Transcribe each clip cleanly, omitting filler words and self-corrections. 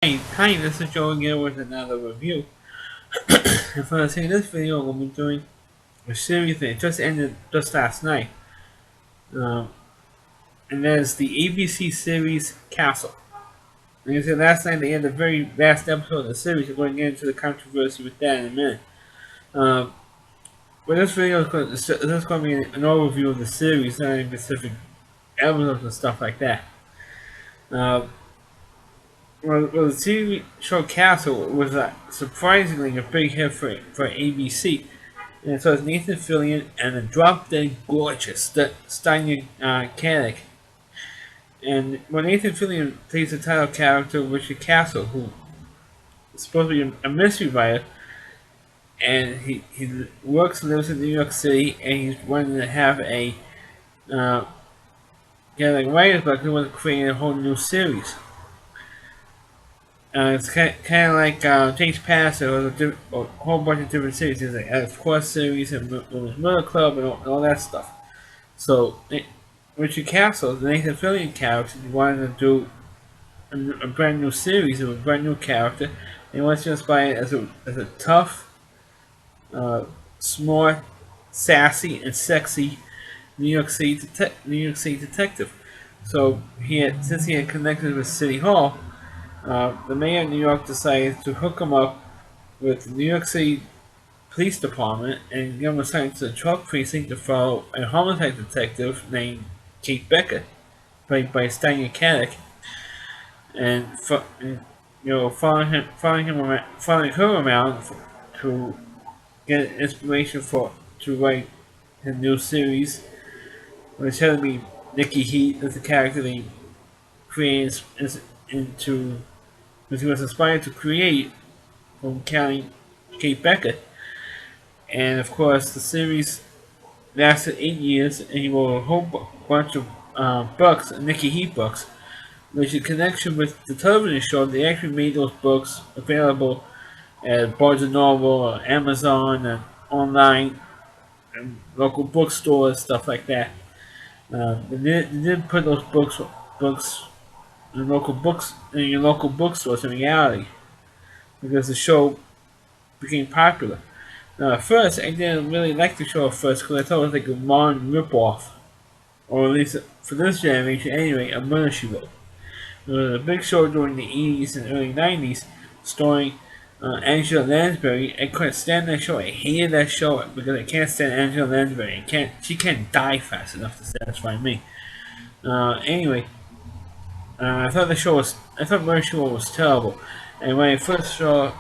Hi, this is Joe again with another review. And for this video, we'll be doing a series that just ended just last night. Um, and that is the ABC series Castle. Like I said, last night they had a very last episode of the series. We're going to get into the controversy with that in a minute. Um, but this video is going to be an overview of the series, not any specific episodes and stuff like that. Uh, well, the TV show Castle was surprisingly a big hit for ABC. And it stars Nathan Fillion and the drop-dead gorgeous Steinar Kanek. And when Nathan Fillion plays the title character Richard Castle, who is supposed to be a mystery writer, and he works and lives in New York City, and he's wanting to have a like writer's block. He wants to create a whole new series. It's kind of like James Passer or a whole bunch of different series. There's like Alex Cross series and Murder Club and all that stuff. So Richard Castle, the Nathan Fillion character, wanted to do a brand new series of a brand new character. And he wants to inspire it as a tough, smart, sassy, and sexy New York City detective. So since he had connected with City Hall, the mayor of New York decided to hook him up with the New York City Police Department and give him assigned to the 12th precinct to follow a homicide detective named Kate Becker, played by Steinar Kanek, and following her around to get inspiration to write his new series, which had to be Nikki Heat as the character they created into, which he was inspired to create from counting Kate Becker. And of course, the series lasted 8 years, and he wrote a whole bunch of books, Nikki Heat books. Which in connection with the television show, they actually made those books available at Barnes and Noble or Amazon and online and local bookstores, stuff like that. They didn't put those books in your local bookstores in reality because the show became popular. Now, at first, I didn't really like the show at first because I thought it was like a modern ripoff, or at least for this generation anyway, a Murder She Wrote. It was a big show during the 80s and early 90s, starring Angela Lansbury. I couldn't stand that show. I hated that show because I can't stand Angela Lansbury. She can't die fast enough to satisfy me. Anyway, I thought Murder She Wrote was terrible. And when I first saw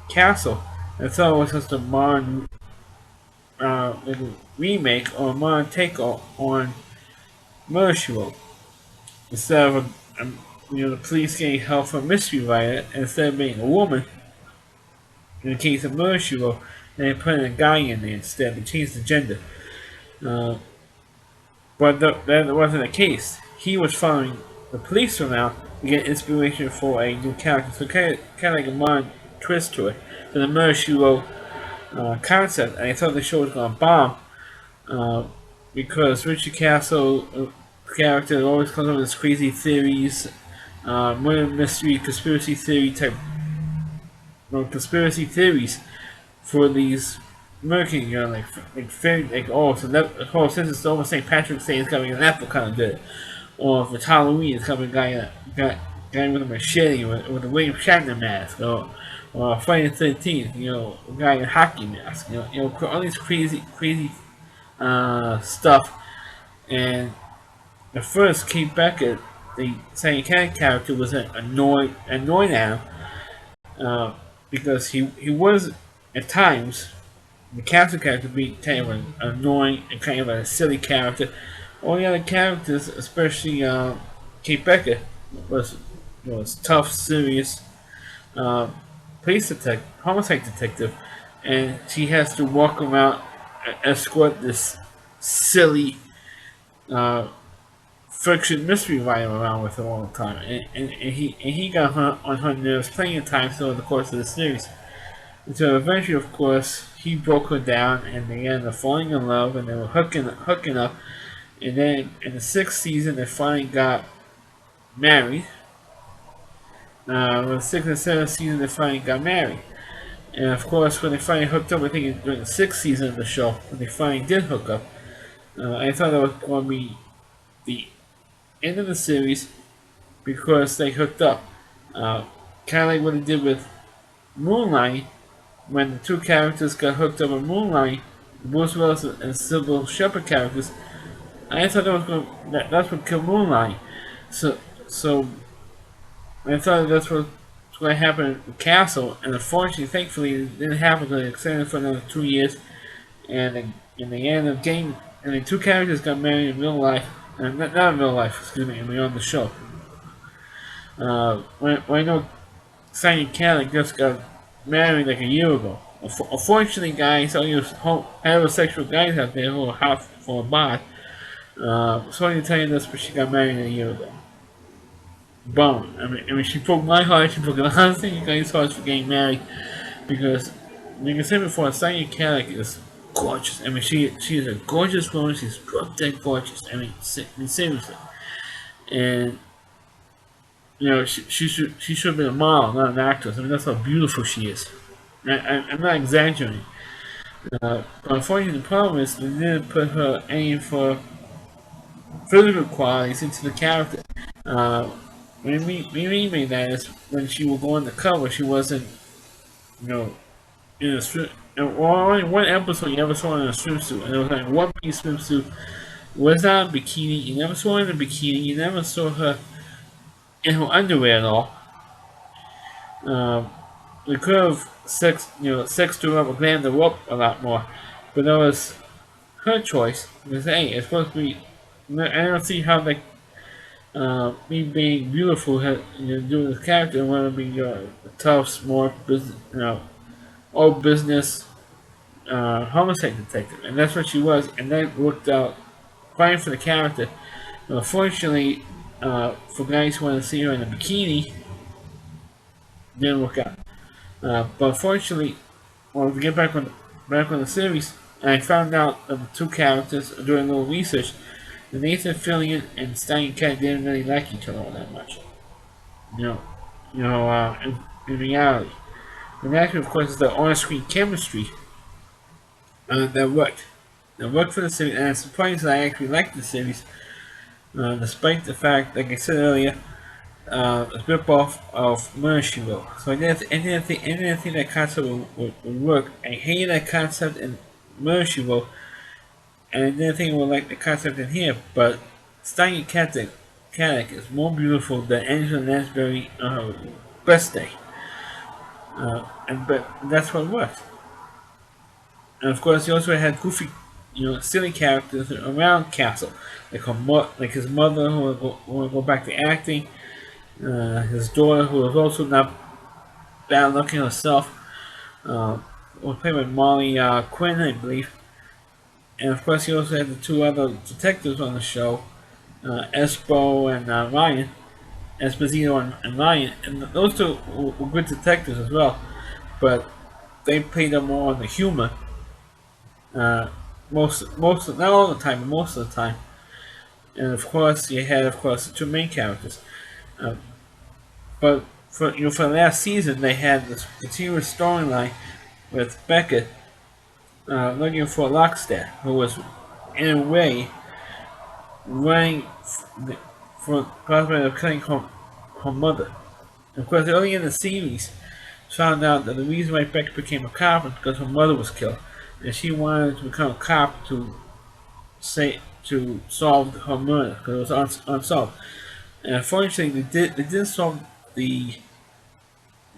Castle, I thought it was just a modern little remake or a modern take on Murder She Wrote. Instead of the police getting help from a mystery writer, instead of being a woman, in the case of Murder She Wrote, they put a guy in there instead. They changed the gender. Uh, but that wasn't the case. He was following the police around to get inspiration for a new character. So kind of like a modern twist to it. To the Murder She Wrote concept. And I thought the show was going to bomb because Richard Castle character always comes up with these crazy theories, murder mystery, conspiracy theories for these murking, since it's almost St. Patrick's Day, it's gonna be an apple kind of good, or if it's Halloween, it's gonna be a guy with a machete with a William Shatner mask, or Friday the 13th, a guy in a hockey mask, all these crazy stuff. And at first, Kate Beckett, the Sally Cat character, was annoyed at him because he was at times the castle character be kind of an annoying and kind of a silly character. All the other characters, especially Kate Beckett, was tough, serious uh, homicide detective, and she has to walk around and escort this silly uh, friction mystery writer around with her all the time, and he got on her nerves plenty of times over the course of the series. And so eventually, of course, he broke her down, and they ended up falling in love, and they were hooking up. And then in the sixth season, they finally got married. the sixth and seventh season they finally got married. And of course, when they finally hooked up, I think it was during the sixth season of the show, when they finally did hook up, I thought that was going to be the end of the series because they hooked up. Uh, kind of like what they did with Moonlight, when the two characters got hooked up with Moonlight, Bruce Willis and Sybil Shepherd characters. I thought that was going that's what killed Moonlight. So I thought that's what was going to happen in Castle, and unfortunately, thankfully, it didn't happen because they extended for another 2 years, and in the end of game, and the two characters got married in real life, not in real life, excuse me, I mean on the show. When I know Simon Cadillac just got married like a year ago. Unfortunately, guys, all you heterosexual guys out there who are hot for a bod, sorry to tell you this, but she got married a year ago. Bum. I mean, she broke my heart. She broke a lot of you guys' hearts for getting married because, like I said before, Sonya Cadillac is gorgeous. I mean, she is a gorgeous woman. She's drop dead gorgeous. I mean, seriously. And she should have been a model, not an actress. I mean, that's how beautiful she is. I'm not exaggerating. But unfortunately, the problem is they didn't put her any for physical qualities into the character. Uh, what I mean by that is when she would go on the cover, she wasn't, you know, in a swim. Well, only one episode you ever saw her in a swimsuit, and it was like one piece swimsuit. It was not a bikini. You never saw her in a bikini. You never saw her in her underwear at all. We could have sexed her up or glammed her up a lot more, but that was her choice. Because hey, it's supposed to be. I don't see how like me being beautiful has doing this character and want to be a tough, smart business, old business homicide detective, and that's what she was, and that worked out fine for the character. Unfortunately, for guys who want to see her in a bikini, didn't work out. But unfortunately, well, to get back on the series, I found out that the two characters doing a little research. The Nathan Fillion and Stein Cat didn't really like each other all that much. You know, in reality, and actually, of course, is the on-screen chemistry that worked. That worked for the series, and I'm surprised that I actually liked the series, despite the fact, like I said earlier, a rip-off of Murder, She Wrote. So I didn't think that concept would work. I hated that concept in Murder, She Wrote, and I didn't think it would like the concept in here, but Stein Katic is more beautiful than Angela Lansbury on her best day. But that's what worked. And of course, he also had goofy, silly characters around Castle, like his mother who would go back to acting, his daughter who was also not bad looking herself, was played by Molly Quinn, I believe. And of course, he also had the two other detectives on the show, Espo and Ryan, Esposito and Ryan, and those two were good detectives as well, but they played them more on the humor. Most not all the time, but most of the time. And of course, you had the two main characters. Uh, but for the last season, they had this continuous storyline with Beckett looking for Lockstead, who was in a way running for the prospect of killing her mother. And of course, early in the series, found out that the reason why Beckett became a cop was because her mother was killed, and she wanted to become a cop to solve her murder because it was unsolved. And unfortunately, they didn't solve the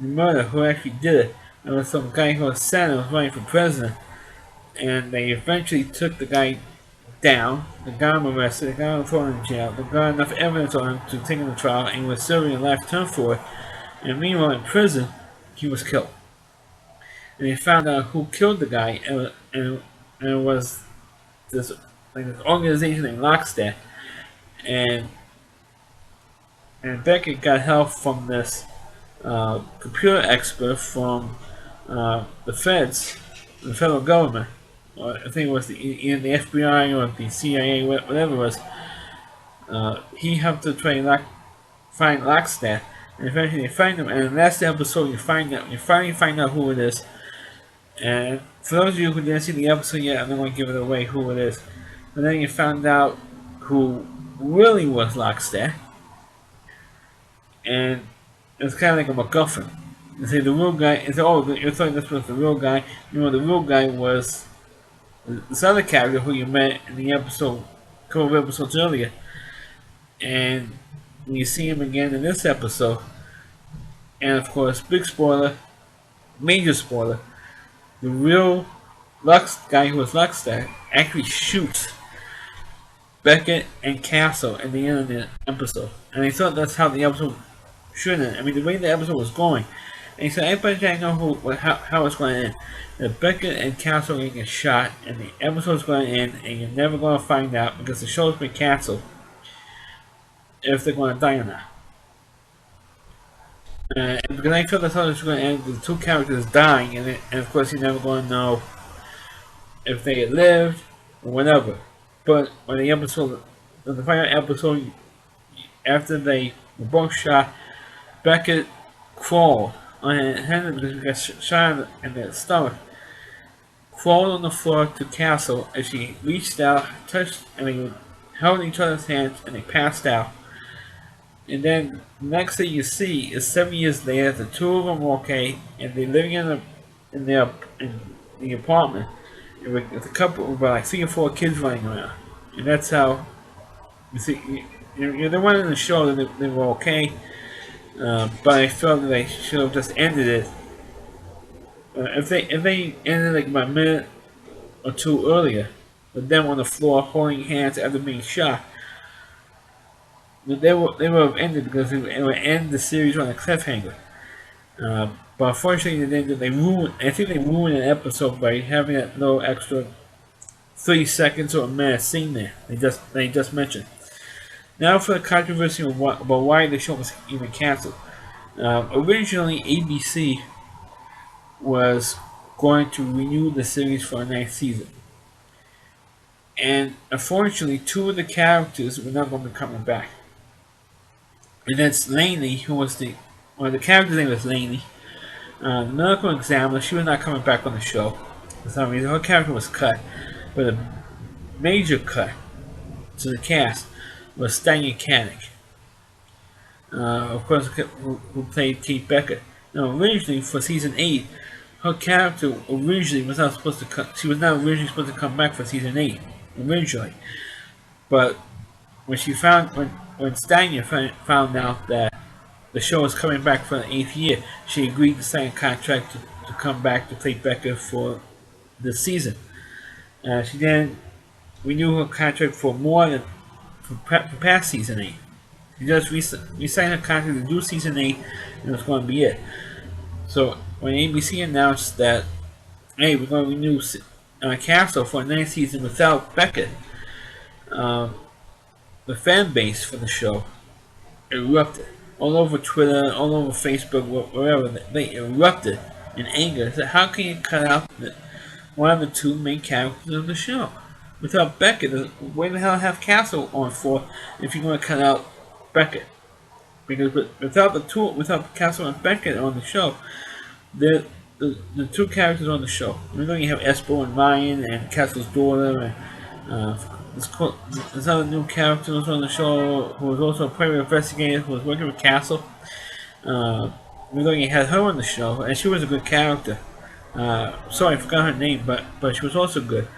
murder. Who actually did it? It was some guy who was Santa was running for president, and they eventually took the guy down. They got him arrested. They got him thrown in jail. They got enough evidence on him to take him to trial, and he was serving a life term for it. And meanwhile, in prison, he was killed. And they found out who killed the guy, and it was this this organization named Lockstead, and Beckett got help from this computer expert from the feds, the federal government, or I think it was either the FBI or the CIA, whatever it was. He helped to try and find Lockstead, And eventually they find them, and in the last episode you finally find out who it is. And for those of you who didn't see the episode yet, I'm not going to give it away who it is. But then you found out who really was Lockstead, and it's kind of like a MacGuffin. You say the real guy is, oh, you're saying this was the real guy. You know, the real guy was this other character who you met in the episode, a couple of episodes earlier. And when you see him again in this episode, and of course, big spoiler, major spoiler, the real Lux guy who was Luxstar actually shoots Beckett and Castle at the end of the episode. And I thought that's how the episode should end. I mean, the way the episode was going. And he said, everybody trying to know how it's going to end. That Beckett and Castle are going to get shot, and the episode's going to end, and you're never going to find out because the show's been canceled if they're going to die or not. Because I felt that's how it's going to end, the two characters dying, and of course you're never going to know if they had lived or whatever. But when the final episode, after they were both shot, Beckett crawled on her head because she got shot in the stomach. Crawled on the floor to Castle as she reached out, touched, and they held each other's hands, and they passed out. And then the next thing you see is 7 years later, the two of them are okay, and they're living in the apartment with a couple of like 3 or 4 kids running around, and that's how you see. You're the one in the show that they were okay, but I felt that they should have just ended it. If they ended like about a minute or two earlier, with them on the floor holding hands after being shot, they would have ended because it would end the series on a cliffhanger. But unfortunately, they ruined. I think they ruined an episode by having that little extra 30 seconds or a minute scene there. They just mentioned. Now for the controversy about why the show was even canceled. Originally, ABC was going to renew the series for a 9th season, and unfortunately, 2 of the characters were not going to be coming back. And that's Lainey, who was the character's name was Lainey. The medical examiner, she was not coming back on the show for some reason. Her character was cut, but a major cut to the cast was Stanya Katic, of course, who played Kate Beckett. Now, originally for season 8, her character originally was not supposed to come. She was not originally supposed to come back for season 8 originally, but when Stanya found out that the show was coming back for the 8th year, she agreed to sign a contract to come back to play Becca for this season. She then renewed her contract for more than for past season 8. She just re-signed her contract to do season 8, and that's going to be it. So when ABC announced that, hey, we're going to renew Castle for a 9th season without Beckett, the fan base for the show erupted. All over Twitter, all over Facebook, wherever, they erupted in anger. Said, how can you cut out one of the 2 main characters of the show? Without Beckett, where the hell have Castle on for if you're going to cut out Beckett? Because without Castle and Beckett on the show, the 2 characters on the show. We're going to have Espo and Ryan and Castle's daughter, and this other new character was on the show who was also a private investigator who was working with Castle. We're going to have her on the show, and she was a good character. Sorry, I forgot her name, but she was also good.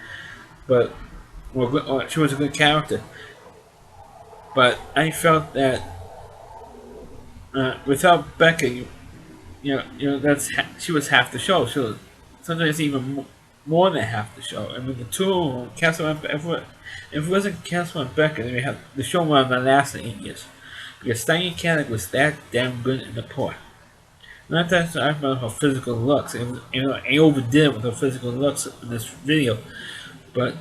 But she was a good character. But I felt that without Becca, she was half the show. She was sometimes even more than half the show. I mean, the 2 of them, Castle and if it wasn't Castle and Becca, then the show would have lasted 8 years. Because Stanya Katic was that damn good in the part. Not that I about her physical looks. I overdid it with her physical looks in this video. But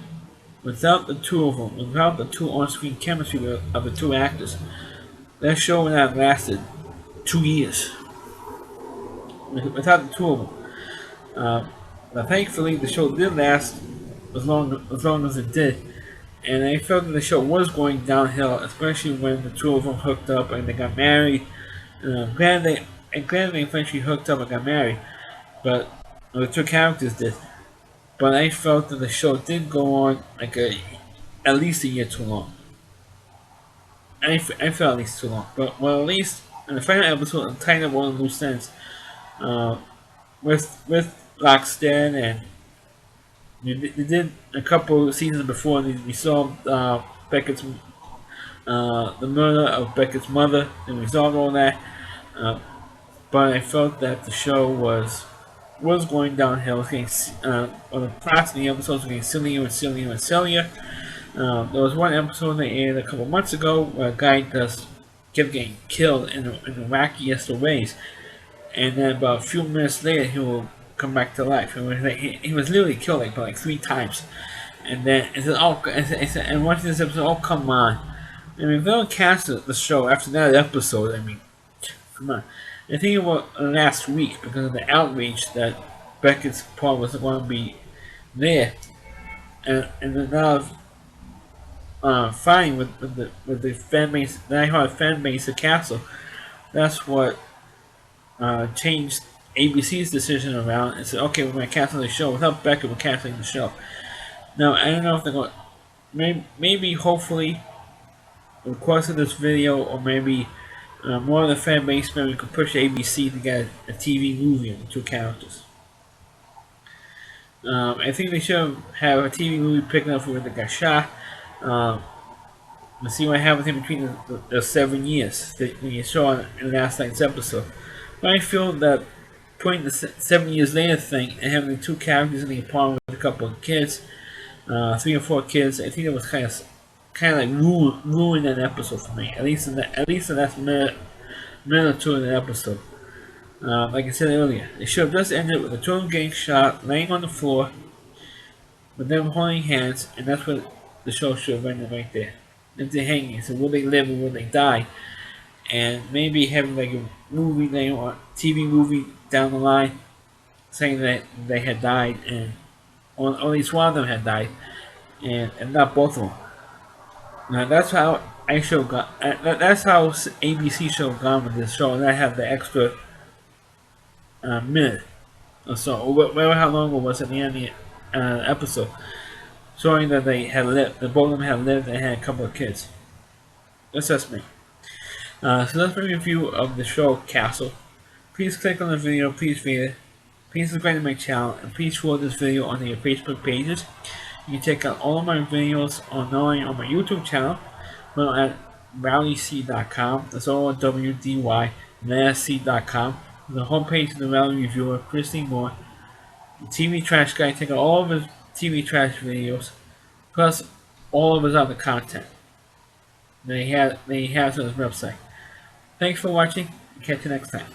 without the 2 of them, without the 2 on-screen chemistry of the 2 actors, that show would have lasted 2 years. Without the 2 of them. But thankfully, the show did last as long as it did. And I felt that the show was going downhill, especially when the 2 of them hooked up and they got married. Granted they eventually hooked up and got married, but the two characters did. But I felt that the show did go on at least a year too long. I felt at least too long. But well, at least in the final episode, and tighten up all the loose ends uh, with Lockstead, and they did a couple of seasons before we solved Beckett's the murder of Beckett's mother, and resolved all that. Uh, but I felt that the show was going downhill. It was getting, on the plots of the episodes were getting sillier and sillier and sillier. There was one episode they aired a couple months ago where a guy just kept getting killed in the wackiest of ways, and then about a few minutes later he will come back to life. He was literally killed like 3 times, and then it said, "Oh," and watching this episode, "Oh come on!" I mean, if they don't cancel the show after that episode, I mean, come on. I think about last week because of the outrage that Beckett's part was going to be there, and then now fighting with the fan base, the diehard fan base of Castle. That's what changed ABC's decision around and said, okay, we're going to cancel the show. Without Beckett, we're canceling the show. Now, I don't know if they're going to, maybe, hopefully, in the course of this video, or maybe more of the fan base, maybe we could push ABC to get a TV movie on the two characters. I think they should have a TV movie picking up where they got shot. Let's see what happened in between the 7 years that you saw in last night's episode. But I feel that putting the 7 years later thing and having the two characters in the apartment with a couple of kids, 3 or 4 kids, I think it was kind of like ruined that episode for me. At least in the last minute or two of the episode. Like I said earlier, it should have just ended with the two of them getting shot, laying on the floor, with them holding hands, and that's what the show should have ended right there. If they're hanging, so will they live or will they die? And maybe having like a movie name or TV movie down the line saying that they had died, and or at least one of them had died, and not both of them. Now that's how I show got. That's how ABC show gone with this show, and I have the extra minute or so, or whatever how long it was at the end of the episode, showing that they had lived, that both of them had lived and had a couple of kids. That's just me. So that's my review of the show Castle. Please click on the video, please read it, please subscribe to my channel, and please forward this video onto your Facebook pages. You can check out all of my videos online on my YouTube channel, well at rowdyc.com. That's all WDY, C.com. The homepage of the Rowdy Reviewer, Christine Moore, the TV Trash Guy, take out all of his TV Trash videos, plus all of his other content that he has on his website. Thanks for watching, and catch you next time.